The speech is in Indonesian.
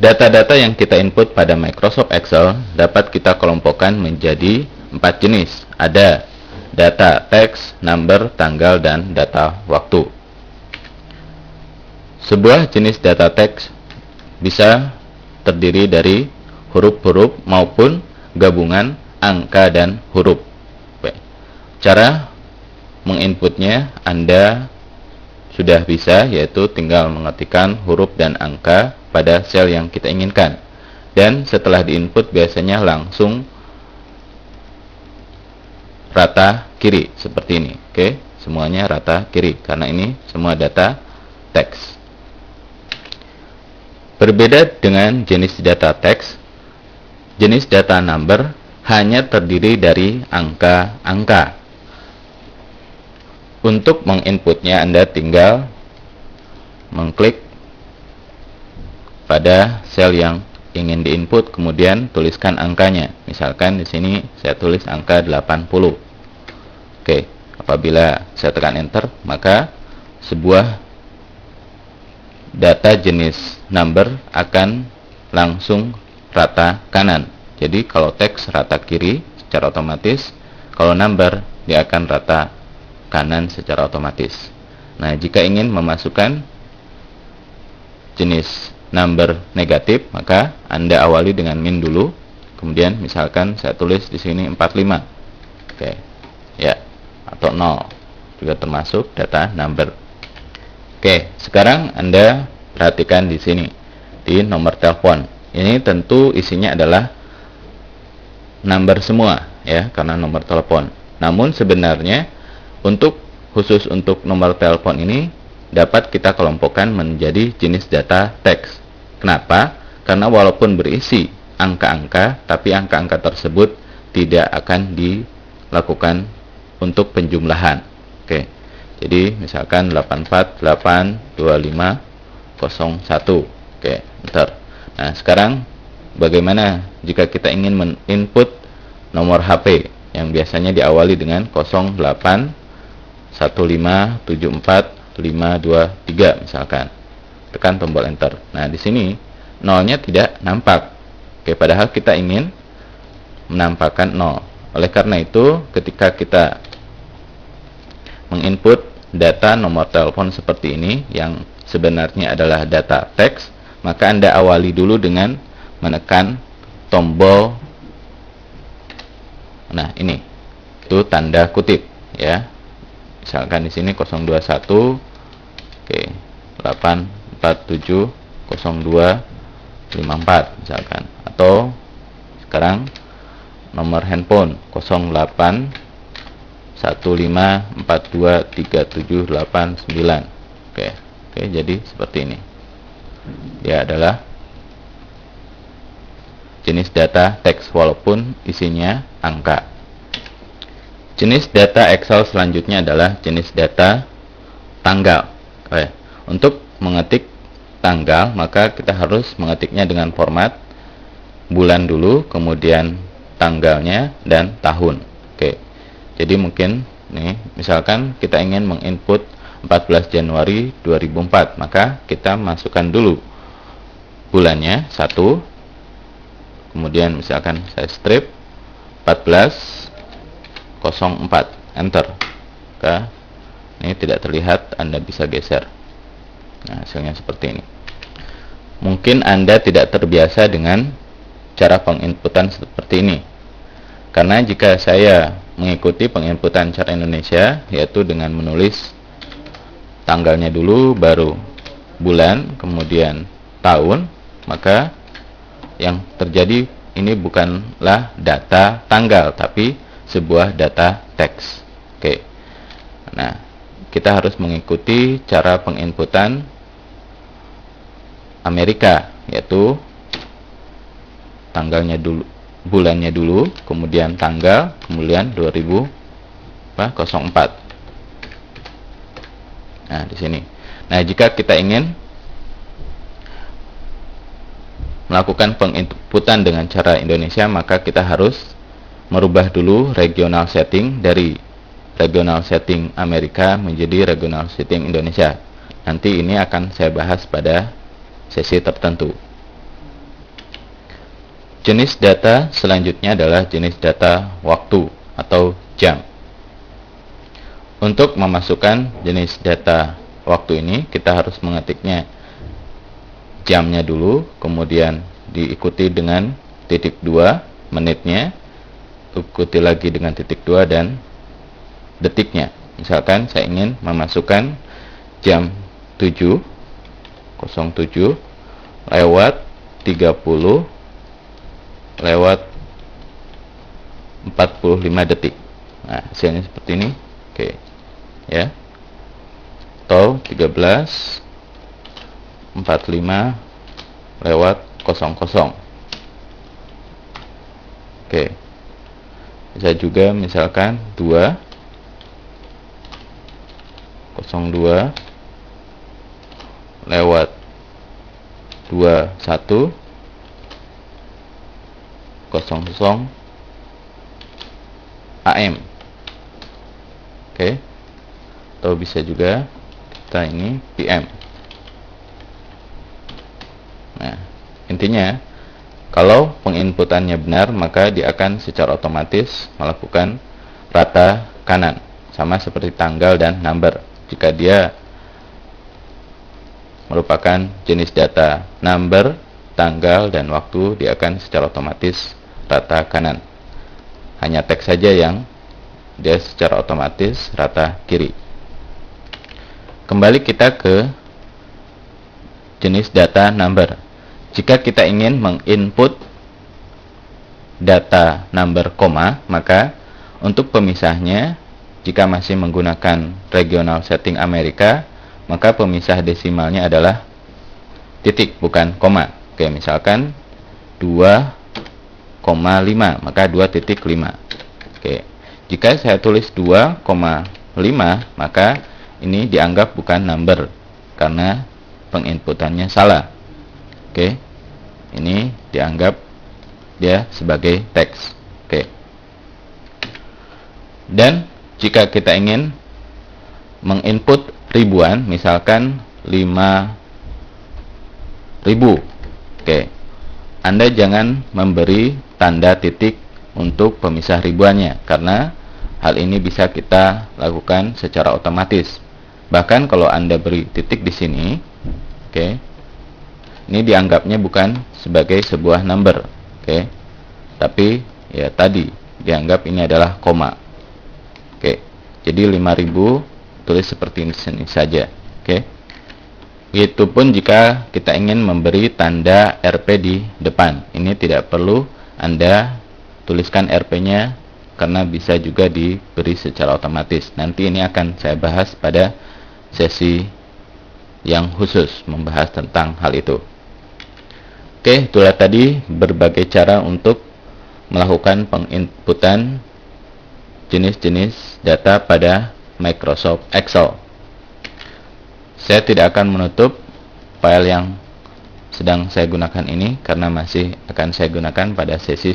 Data-data yang kita input pada Microsoft Excel dapat kita kelompokkan menjadi 4 jenis. Ada data teks, number, tanggal, dan data waktu. Sebuah jenis data teks bisa terdiri dari huruf-huruf maupun gabungan angka dan huruf. Cara menginputnya Anda sudah bisa, yaitu tinggal mengetikkan huruf dan angka pada sel yang kita inginkan. Dan setelah diinput biasanya langsung rata kiri seperti ini. Oke, semuanya rata kiri karena ini semua data teks. Berbeda dengan jenis data teks, jenis data number hanya terdiri dari angka-angka. Untuk menginputnya Anda tinggal mengklik pada sel yang ingin diinput, kemudian tuliskan angkanya. Misalkan di sini saya tulis angka 80. Oke, apabila saya tekan enter, maka sebuah data jenis number akan langsung rata kanan. Jadi kalau teks rata kiri secara otomatis, kalau number dia akan rata kanan secara otomatis. Nah, jika ingin memasukkan jenis number negatif, maka Anda awali dengan min dulu. Kemudian misalkan saya tulis di sini 45. Oke. Ya, atau 0. Juga termasuk data number. Oke, sekarang Anda perhatikan di sini di nomor telepon. Ini tentu isinya adalah number semua ya, karena nomor telepon. Namun sebenarnya khusus untuk nomor telepon ini dapat kita kelompokkan menjadi jenis data teks. Kenapa? Karena walaupun berisi angka-angka, tapi angka-angka tersebut tidak akan dilakukan untuk penjumlahan. Oke. Jadi misalkan 8482501. Oke, enter. Nah, sekarang bagaimana jika kita ingin men-input nomor HP yang biasanya diawali dengan 081574523 misalkan. Tekan tombol enter. Nah, di sini nolnya tidak nampak. Oke, padahal kita ingin menampakkan 0. Oleh karena itu, ketika kita menginput data nomor telepon seperti ini yang sebenarnya adalah data teks, maka Anda awali dulu dengan menekan tombol, nah ini itu tanda kutip ya. Misalkan di sini 021 oke 8470254 misalkan, atau sekarang nomor handphone 0815423789. Oke, jadi seperti ini. Dia adalah jenis data teks walaupun isinya angka. Jenis data Excel selanjutnya adalah jenis data tanggal. Untuk mengetik tanggal, maka kita harus mengetiknya dengan format bulan dulu, kemudian tanggalnya, dan tahun. Oke. Jadi mungkin nih, misalkan kita ingin menginput 14 Januari 2004, maka kita masukkan dulu bulannya 1, kemudian misalkan saya strip 1404, enter. Oke. Ini tidak terlihat, Anda bisa geser. Nah, hasilnya seperti ini. Mungkin Anda tidak terbiasa dengan cara penginputan seperti ini. Karena jika saya mengikuti penginputan cara Indonesia, yaitu dengan menulis tanggalnya dulu, baru bulan, kemudian tahun, maka yang terjadi ini bukanlah data tanggal, tapi sebuah data teks. Oke. Nah, kita harus mengikuti cara penginputan Amerika, yaitu tanggalnya dulu, bulannya dulu, kemudian tanggal, kemudian 2004. Nah, di sini. Nah, jika kita ingin melakukan penginputan dengan cara Indonesia, maka kita harus merubah dulu regional setting dari regional setting Amerika menjadi regional setting Indonesia. Nanti ini akan saya bahas pada sesi tertentu. Jenis data selanjutnya adalah jenis data waktu atau jam. Untuk memasukkan jenis data waktu ini, kita harus mengetiknya jamnya dulu, kemudian diikuti dengan titik 2 menitnya, ikuti lagi dengan titik 2 dan detiknya. Misalkan saya ingin memasukkan jam 7:07 lewat 30 lewat 45 detik. Nah, hasilnya seperti ini. Oke. Ya. Atau 13:45 lewat 00. Oke. Bisa juga misalkan 2:02 lewat 21:00 AM. Oke. Atau bisa juga kita ini PM. Nah, intinya kalau penginputannya benar, maka dia akan secara otomatis melakukan rata kanan, sama seperti tanggal dan number. Jika dia merupakan jenis data number, tanggal, dan waktu, dia akan secara otomatis rata kanan. Hanya teks saja yang dia secara otomatis rata kiri. Kembali kita ke jenis data number. Jika kita ingin menginput data number koma, maka untuk pemisahnya, jika masih menggunakan regional setting Amerika, maka pemisah desimalnya adalah titik, bukan koma. Oke, misalkan 2,5, maka 2.5. Oke, jika saya tulis 2,5, maka ini dianggap bukan number karena penginputannya salah. Oke, ini dianggap dia sebagai teks. Oke. Dan jika kita ingin menginput ribuan, misalkan 5.000. Oke. Anda jangan memberi tanda titik untuk pemisah ribuannya, karena hal ini bisa kita lakukan secara otomatis. Bahkan kalau Anda beri titik di sini, oke, ini dianggapnya bukan sebagai sebuah number, oke, tapi ya tadi dianggap ini adalah koma. Oke, jadi 5.000 tulis seperti ini saja. Oke. Begitupun jika kita ingin memberi tanda RP di depan. Ini tidak perlu Anda tuliskan RP-nya karena bisa juga diberi secara otomatis. Nanti ini akan saya bahas pada sesi yang khusus membahas tentang hal itu. Oke, itulah tadi berbagai cara untuk melakukan penginputan jenis-jenis data pada Microsoft Excel. Saya tidak akan menutup file yang sedang saya gunakan ini karena masih akan saya gunakan pada sesi